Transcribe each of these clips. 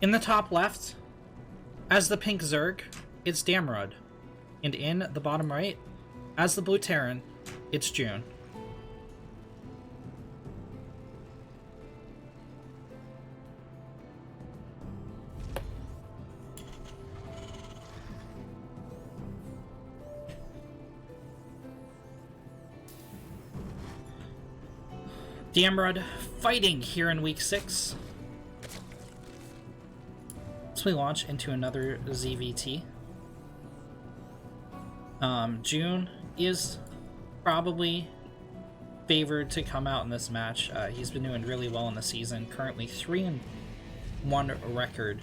In the top left, as the pink Zerg, it's Damrud. And in the bottom right, as the blue Terran, it's June. Damrud fighting here in week 6. As we launch into another ZVT. June is probably favored to come out in this match. He's been doing really well in the season. Currently 3-1 record.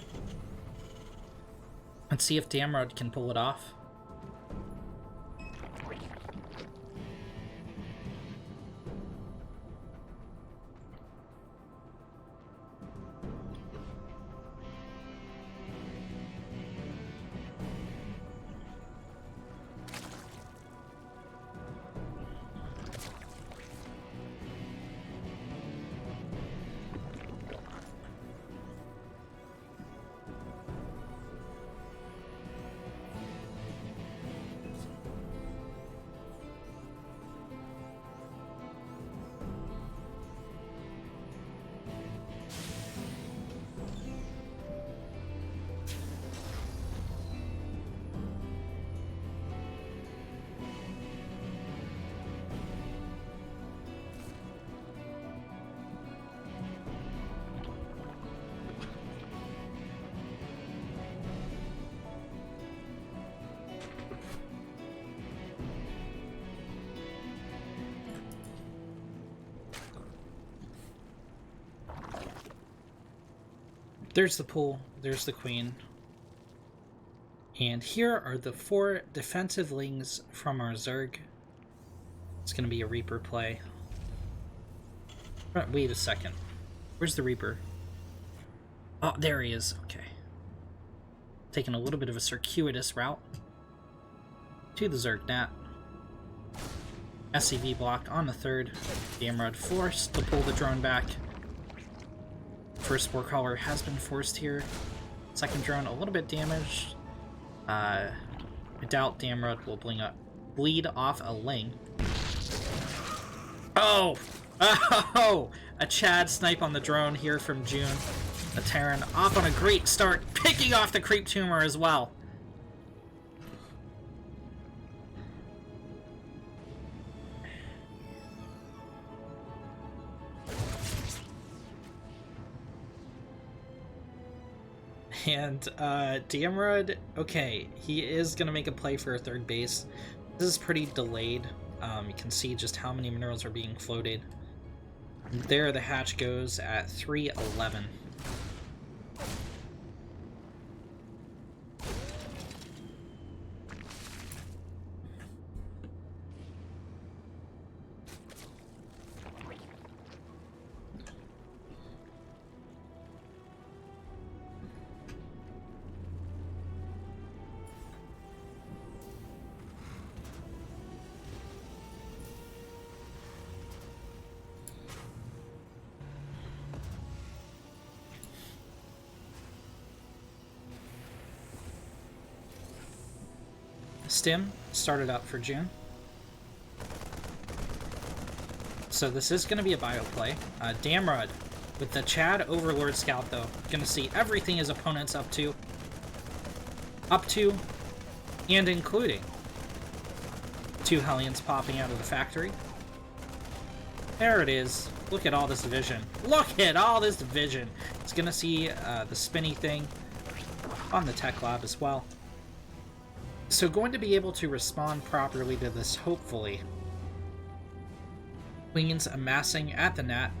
Let's see if Damrud can pull it off. There's the pool, there's the queen. And here are the 4 defensive lings from our Zerg. It's going to be a Reaper play. Wait a second. Where's the Reaper? Oh, there he is. Okay. Taking a little bit of a circuitous route to the Zerg Nat. SCV blocked on the 3rd. Damrud forced to pull the drone back. First Warcaller has been forced here. Second drone a little bit damaged. I doubt Damrud will bleed off a ling. Oh! Oh! A Chad snipe on the drone here from June. The Terran off on a great start, picking off the creep tumor as well. And Damrud, okay, he is going to make a play for a 3rd base. This is pretty delayed. You can see just how many minerals are being floated. There the hatch goes at 3:11. Stim started out for June. So this is going to be a bio play. Damrud with the Chad Overlord Scout, though. Going to see everything his opponent's up to, and including 2 Hellions popping out of the factory. There it is. Look at all this vision. Look at all this vision. It's going to see the spinny thing on the tech lab as well. So going to be able to respond properly to this, hopefully. Queens amassing at the Nat.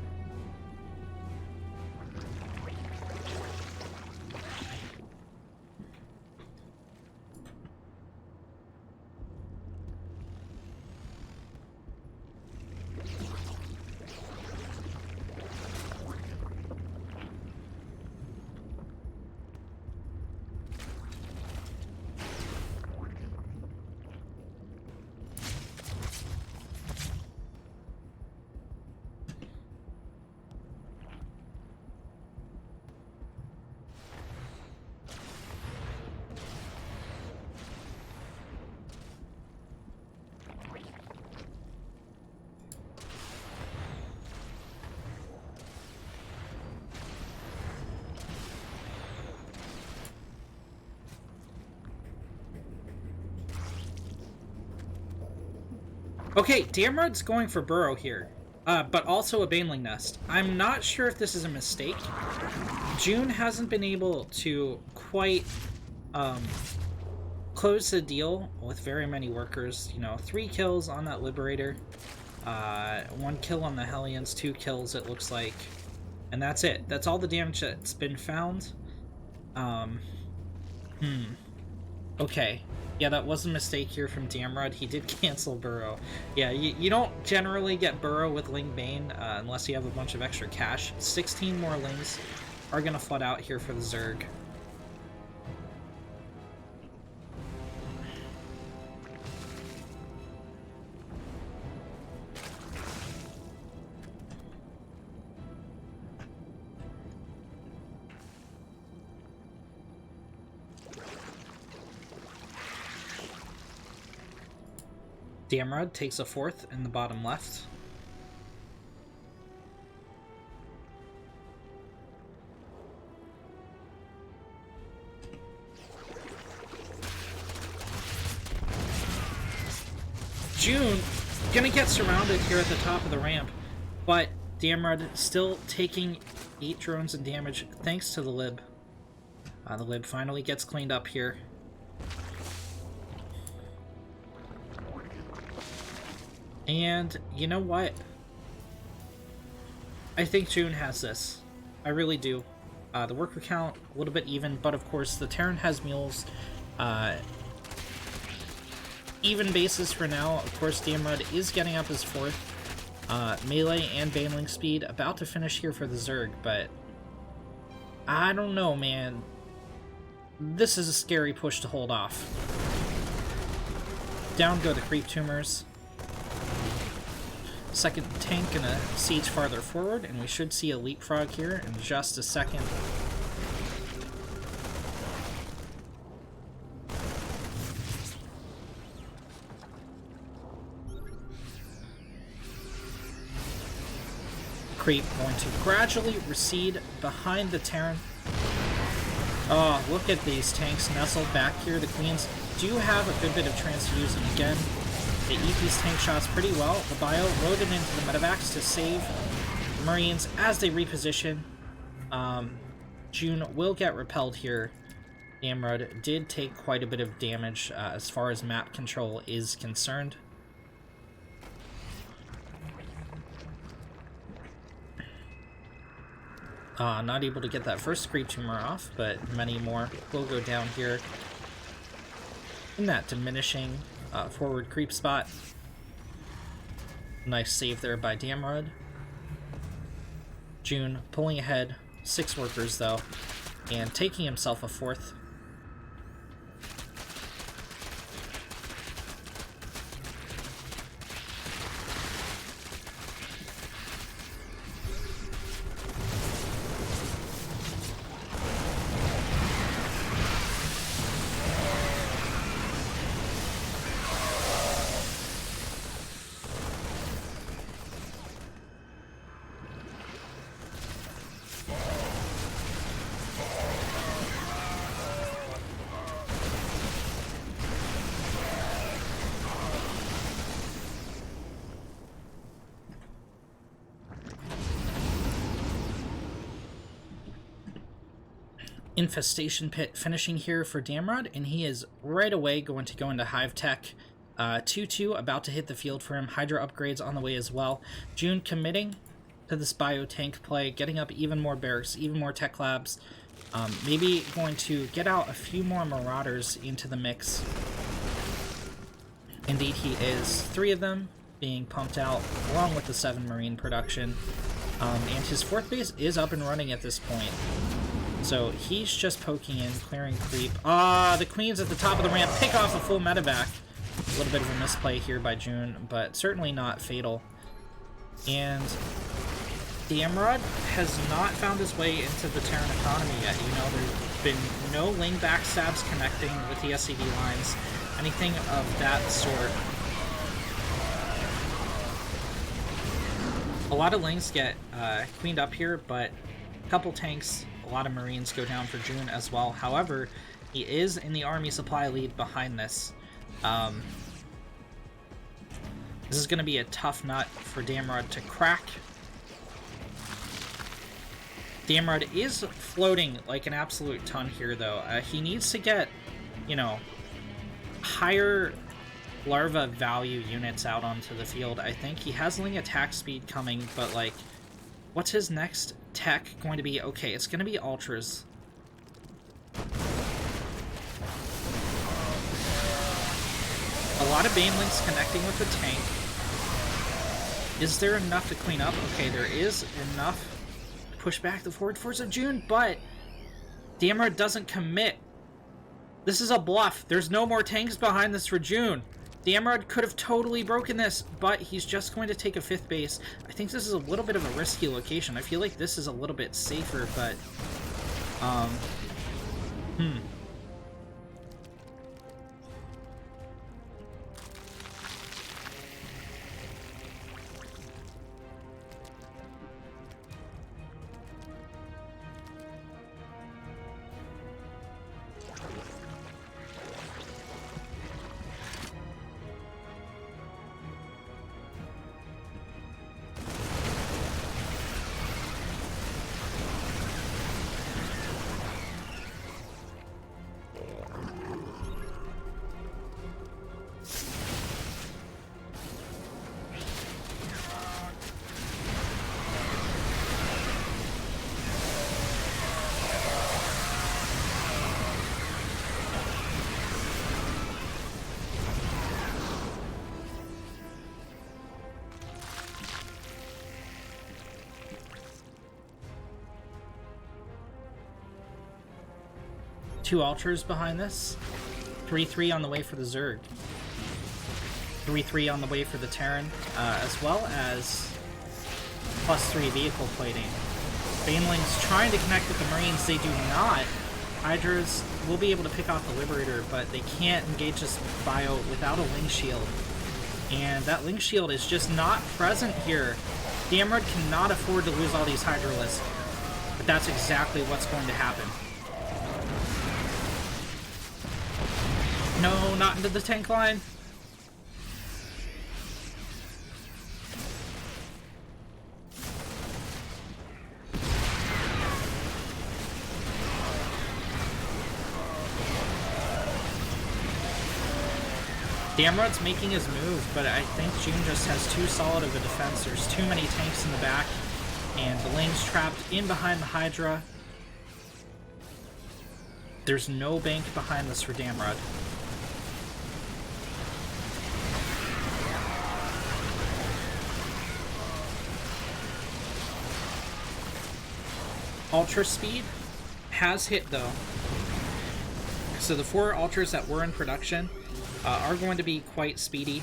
Okay, Damrud's going for Burrow here, but also a Baneling Nest. I'm not sure if this is a mistake. June hasn't been able to quite close the deal with very many workers. You know, 3 kills on that Liberator, 1 kill on the Hellions, 2 kills it looks like, and that's it. That's all the damage that's been found. Okay. Yeah, that was a mistake here from Damrud. He did cancel Burrow. Yeah, you don't generally get Burrow with Ling Bane unless you have a bunch of extra cash. 16 more Lings are going to flood out here for the Zerg. Damrud takes a 4th in the bottom left. June gonna get surrounded here at the top of the ramp, but Damrud still taking 8 drones in damage thanks to the Lib. The Lib finally gets cleaned up here. And you know what? I think June has this. I really do. The worker count, a little bit even, but of course the Terran has mules. Even bases for now. Of course, Damrud is getting up his 4th. Melee and Baneling speed, about to finish here for the Zerg, but I don't know, man. This is a scary push to hold off. Down go the creep tumors. Second tank gonna siege farther forward, and we should see a leapfrog here in just a second. Creep going to gradually recede behind the Terran. Oh, look at these tanks nestled back here. The Queens do have a good bit of transfusing again. They eat these tank shots pretty well. The bio loaded into the medevacs to save the Marines as they reposition. June will get repelled here. Damrud did take quite a bit of damage as far as map control is concerned. Not able to get that first creep tumor off, but many more will go down here in that diminishing forward creep spot. Nice save there by Damrud. June pulling ahead, 6 workers though, and taking himself a 4th. Infestation Pit finishing here for Damrud, and he is right away going to go into Hive Tech. 2-2 about to hit the field for him. Hydra upgrades on the way as well. June committing to this bio tank play, getting up even more barracks, even more tech labs. Maybe going to get out a few more Marauders into the mix. Indeed he is. 3 of them being pumped out along with the 7 Marine production. And his 4th base is up and running at this point. So he's just poking in, clearing creep. The Queens at the top of the ramp pick off a full medevac. A little bit of a misplay here by June, but certainly not fatal. And Damrud has not found his way into the Terran economy yet. You know, there's been no Ling backstabs connecting with the SCV lines, anything of that sort. A lot of Lings get cleaned up here, but a couple tanks, a lot of Marines go down for June as well. However, he is in the army supply lead behind this. This is going to be a tough nut for Damrud to crack. Damrud is floating like an absolute ton here, though. He needs to get, you know, higher larva value units out onto the field. I think he has Ling attack speed coming, but, like, what's his next tech going to be? Okay, it's going to be Ultras. A lot of Banelings connecting with the tank. Is there enough to clean up? Okay, there is enough to push back the forward force of June, but Damrud doesn't commit. This is a bluff. There's no more tanks behind this for June. Damrud could have totally broken this, but he's just going to take a 5th base. I think this is a little bit of a risky location. I feel like this is a little bit safer, but... Two Ultras behind this. 3-3 on the way for the Zerg. 3-3 on the way for the Terran, as well as +3 vehicle plating. Banelings trying to connect with the Marines, they do not. Hydras will be able to pick off the Liberator, but they can't engage this bio without a Ling Shield. And that Ling Shield is just not present here. Damrud cannot afford to lose all these Hydralisks, but that's exactly what's going to happen. No, not into the tank line. Damrud's making his move, but I think June just has too solid of a defense. There's too many tanks in the back, and the Ling's trapped in behind the Hydra. There's no bank behind this for Damrud. Ultra speed has hit, though. So the 4 Ultras that were in production are going to be quite speedy.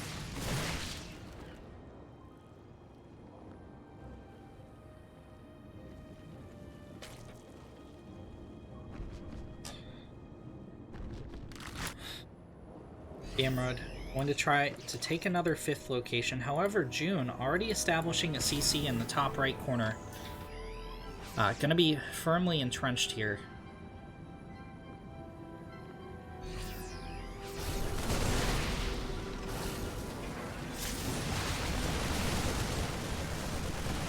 Damrud going to try to take another 5th location. However, June already establishing a CC in the top right corner. Gonna be firmly entrenched here.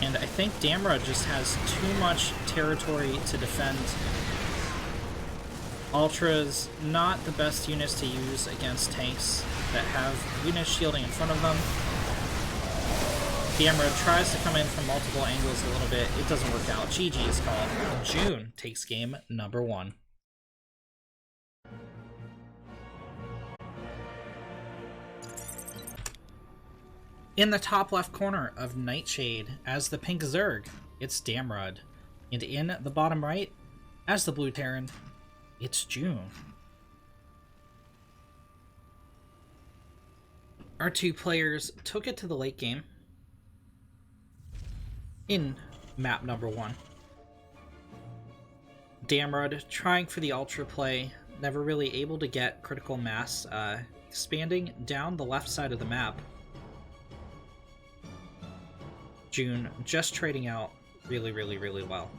And I think Damrud just has too much territory to defend. Ultras, not the best units to use against tanks that have units shielding in front of them. Damrud tries to come in from multiple angles a little bit. It doesn't work out. GG is called. June takes game number 1. In the top left corner of Nightshade, as the pink Zerg, it's Damrud. And in the bottom right, as the blue Terran, it's June. Our 2 players took it to the late game in map number 1. Damrud trying for the ultra play, never really able to get critical mass, expanding down the left side of the map. June just trading out really, really, really well.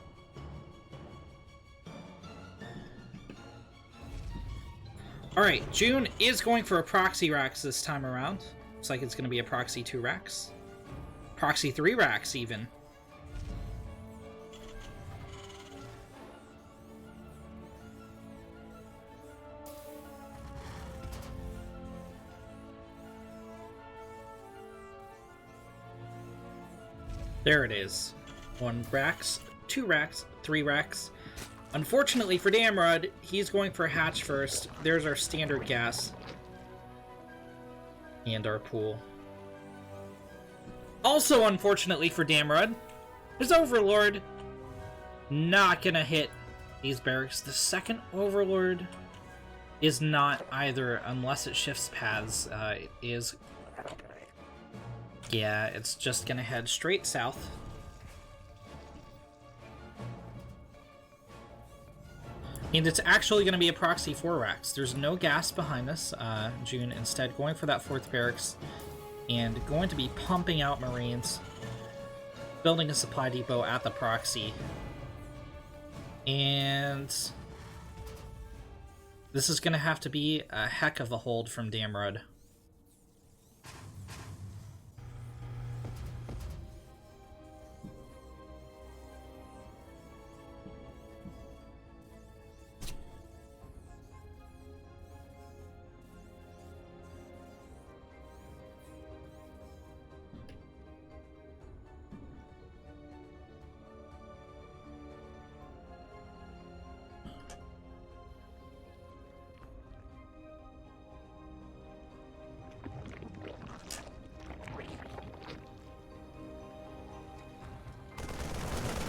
Alright, June is going for a proxy racks this time around. Looks like it's going to be a proxy 2 racks. Proxy 3 racks, even. There it is. 1 racks, 2 racks, 3 racks. Unfortunately for Damrud, he's going for hatch first. There's our standard gas. And our pool. Also, unfortunately for Damrud, his Overlord not gonna hit these barracks. The second Overlord is not either, unless it shifts paths. It is... Yeah, it's just gonna head straight south. And it's actually gonna be a proxy 4 racks. There's no gas behind us. June instead going for that 4th barracks and going to be pumping out Marines, building a supply depot at the proxy. And this is gonna have to be a heck of a hold from Damrud.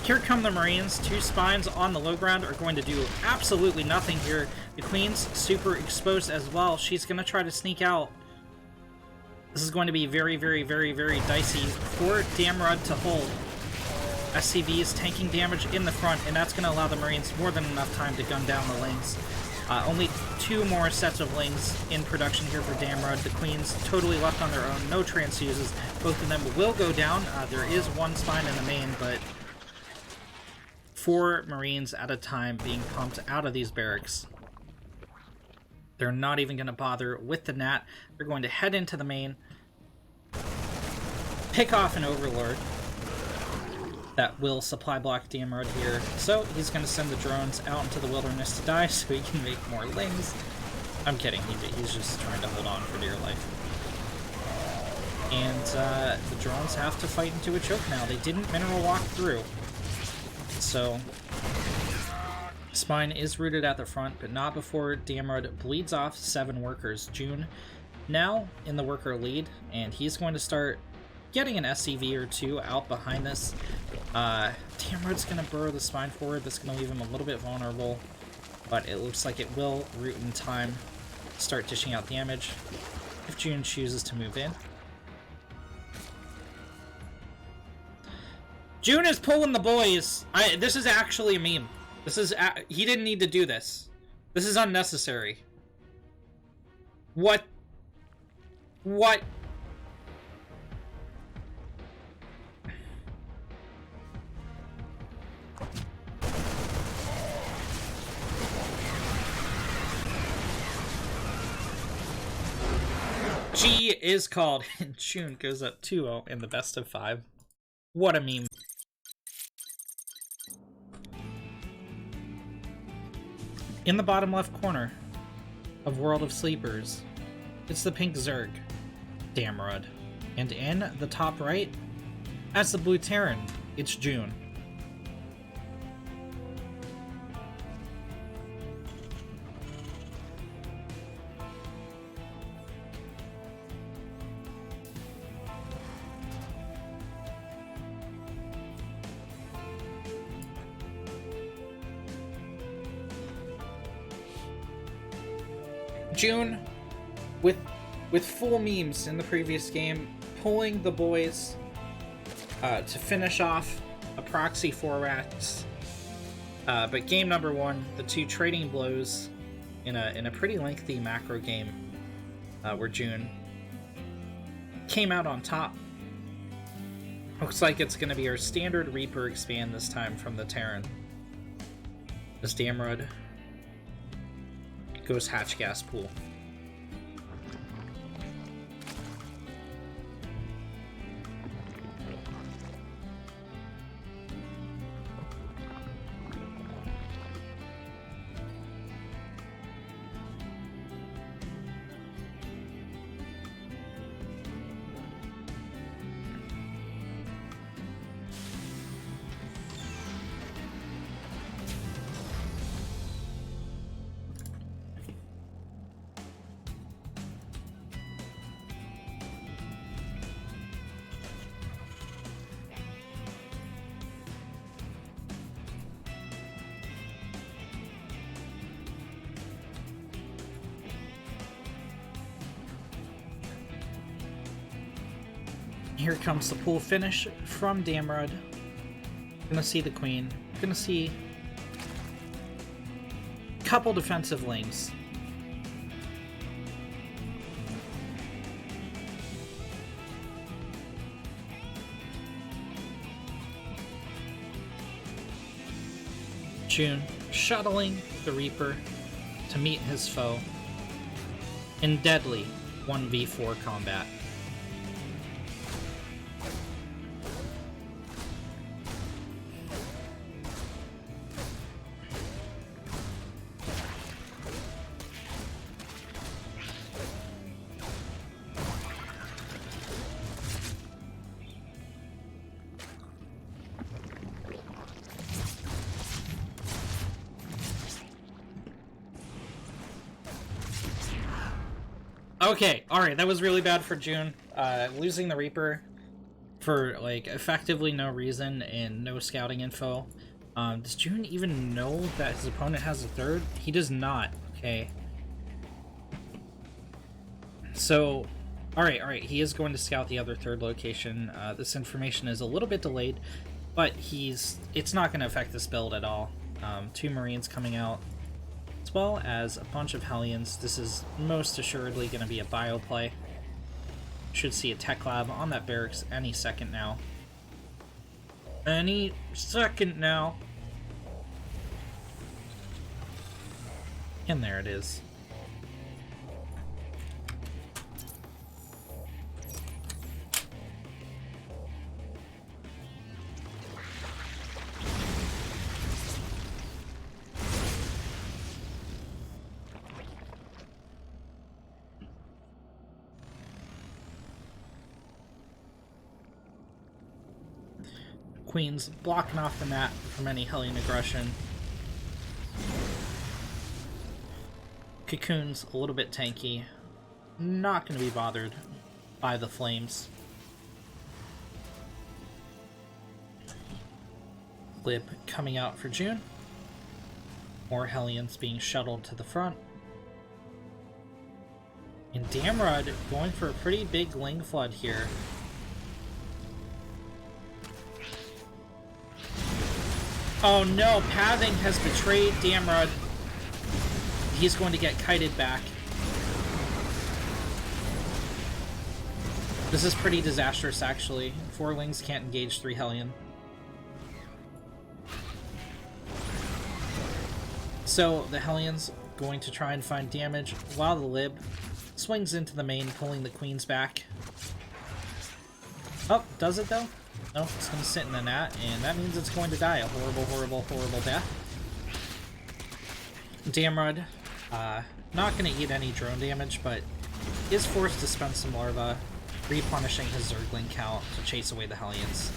Here come the Marines. 2 spines on the low ground are going to do absolutely nothing here. The Queen's super exposed as well. She's going to try to sneak out. This is going to be very, very, very, very dicey for Damrud to hold. SCV is tanking damage in the front, and that's going to allow the Marines more than enough time to gun down the Lings. Only 2 more sets of Lings in production here for Damrud. The Queens totally left on their own. No transfuses. Both of them will go down. There is 1 spine in the main, but 4 Marines at a time being pumped out of these barracks. They're not even going to bother with the Nat. They're going to head into the main, pick off an Overlord that will supply block Damrud here. So he's going to send the drones out into the wilderness to die so he can make more Lings. I'm kidding. He's just trying to hold on for dear life. And the drones have to fight into a choke now. They didn't mineral walk through. So, Spine is rooted at the front, but not before Damrud bleeds off 7 workers. June now in the worker lead, and he's going to start getting an SCV or 2 out behind this. Damrud's going to burrow the Spine forward. That's going to leave him a little bit vulnerable, but it looks like it will root in time to start dishing out damage if June chooses to move in. June is pulling the boys. This is actually a meme. He didn't need to do this. This is unnecessary. What? What? G is called, and June goes up 2-0 in the best of 5. What a meme. In the bottom left corner of World of Sleepers, it's the pink Zerg, Damrud. And in the top right, as the blue Terran, it's June. June, with full memes in the previous game, pulling the boys to finish off a proxy 4 racks. But game number 1, the 2 trading blows in a pretty lengthy macro game where June came out on top. Looks like it's going to be our standard Reaper expand this time from the Terran. As Damrud goes hatch gas pool. Here comes the pool finish from Damrud. Gonna see the queen. Gonna see a couple defensive lanes. June shuttling the Reaper to meet his foe in deadly 1v4 combat. Okay, alright, that was really bad for June. Losing the Reaper for, like, effectively no reason and no scouting info. Does June even know that his opponent has a third? He does not, okay. So, alright, he is going to scout the other third location. This information is a little bit delayed, but it's not going to affect this build at all. 2 Marines coming out, as well as a bunch of Hellions. This is most assuredly going to be a bio play. Should see a tech lab on that barracks any second now. Any second now. And there it is. Queen's blocking off the map from any Hellion aggression. Cocoon's a little bit tanky. Not going to be bothered by the flames. Lib coming out for June. More Hellions being shuttled to the front. And Damrud going for a pretty big Ling Flood here. Oh no, Pathing has betrayed Damrud. He's going to get kited back. This is pretty disastrous, actually. 4 Lings can't engage 3 Hellion. So the Hellion's going to try and find damage while the Lib swings into the main, pulling the Queens back. Oh, does it though? No, it's going to sit in the nat, and that means it's going to die a horrible, horrible, horrible death. Damrud, not going to eat any drone damage, but is forced to spend some larva, replenishing his Zergling count to chase away the Hellions.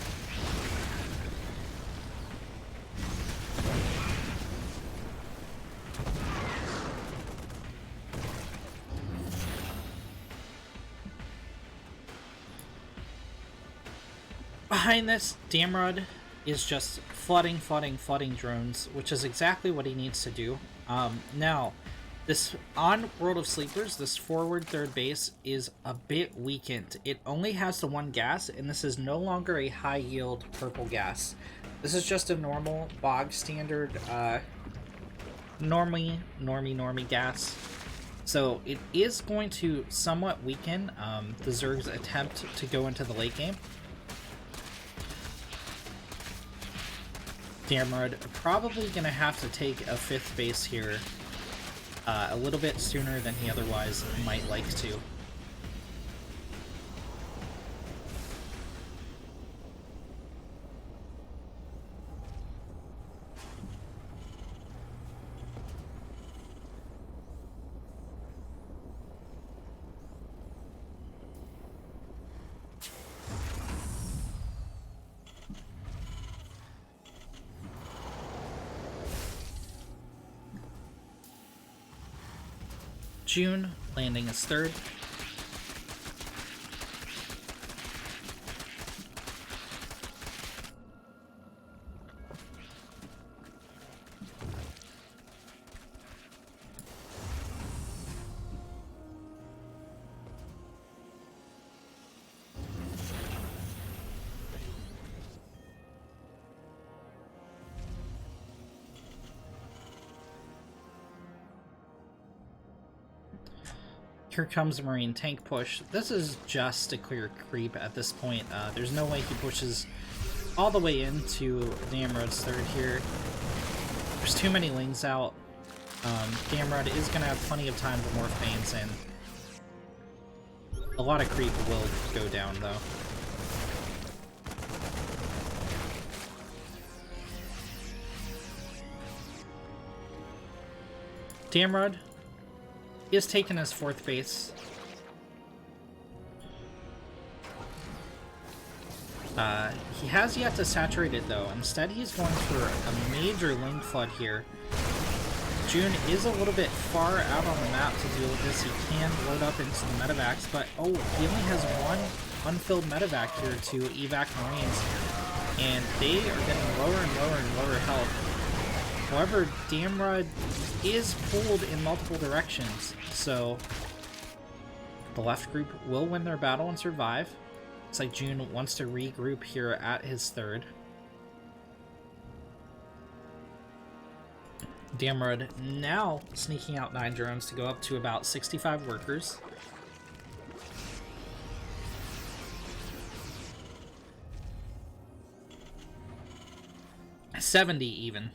Behind this, Damrud is just flooding drones, which is exactly what he needs to do. Now, this on World of Sleepers, this forward third base is a bit weakened. It only has the 1 gas, and this is no longer a high-yield purple gas. This is just a normal, bog standard, normie gas. So it is going to somewhat weaken the Zerg's attempt to go into the late game. Damrud probably going to have to take a 5th base here a little bit sooner than he otherwise might like to. June landing as 3rd. Here comes a Marine tank push. This is just a clear creep at this point. There's no way he pushes all the way into Damrud's third here. There's too many lings out. Damrud is going to have plenty of time to morph veins in. A lot of creep will go down, though. Damrud is taking his 4th base. He has yet to saturate it, though. Instead, he's going for a major ling flood here. June is a little bit far out on the map to deal with this. He can load up into the medevacs, but oh, he only has one unfilled medevac here to evac Marines, and they are getting lower and lower and lower health. However, Damrud is pulled in multiple directions, so the left group will win their battle and survive. Looks like June wants to regroup here at his 3rd. Damrud now sneaking out 9 drones to go up to about 65 workers. $70 even.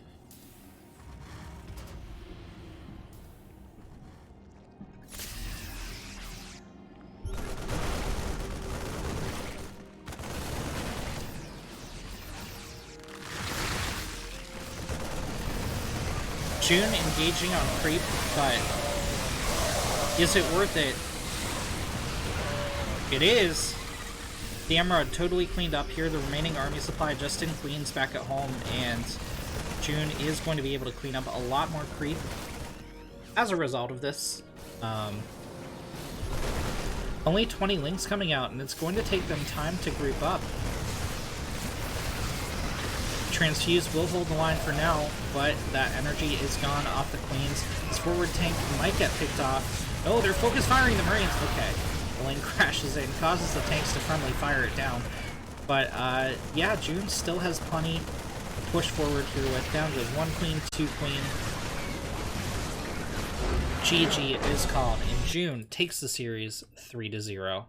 June engaging on creep, but is it worth it? It is. Damrud totally cleaned up here. The remaining army supply just in Queens back at home, and June is going to be able to clean up a lot more creep as a result of this. Only 20 links coming out, and it's going to take them time to group up. Transfuse will hold the line for now, but that energy is gone off the Queens. His forward tank might get picked off. Oh, they're focus firing the Marines. Okay. The lane crashes in, causes the tanks to friendly fire it down. But, yeah, June still has plenty to push forward here with. Down to 1 Queen, 2 Queen. GG is called, and June takes the series 3-0.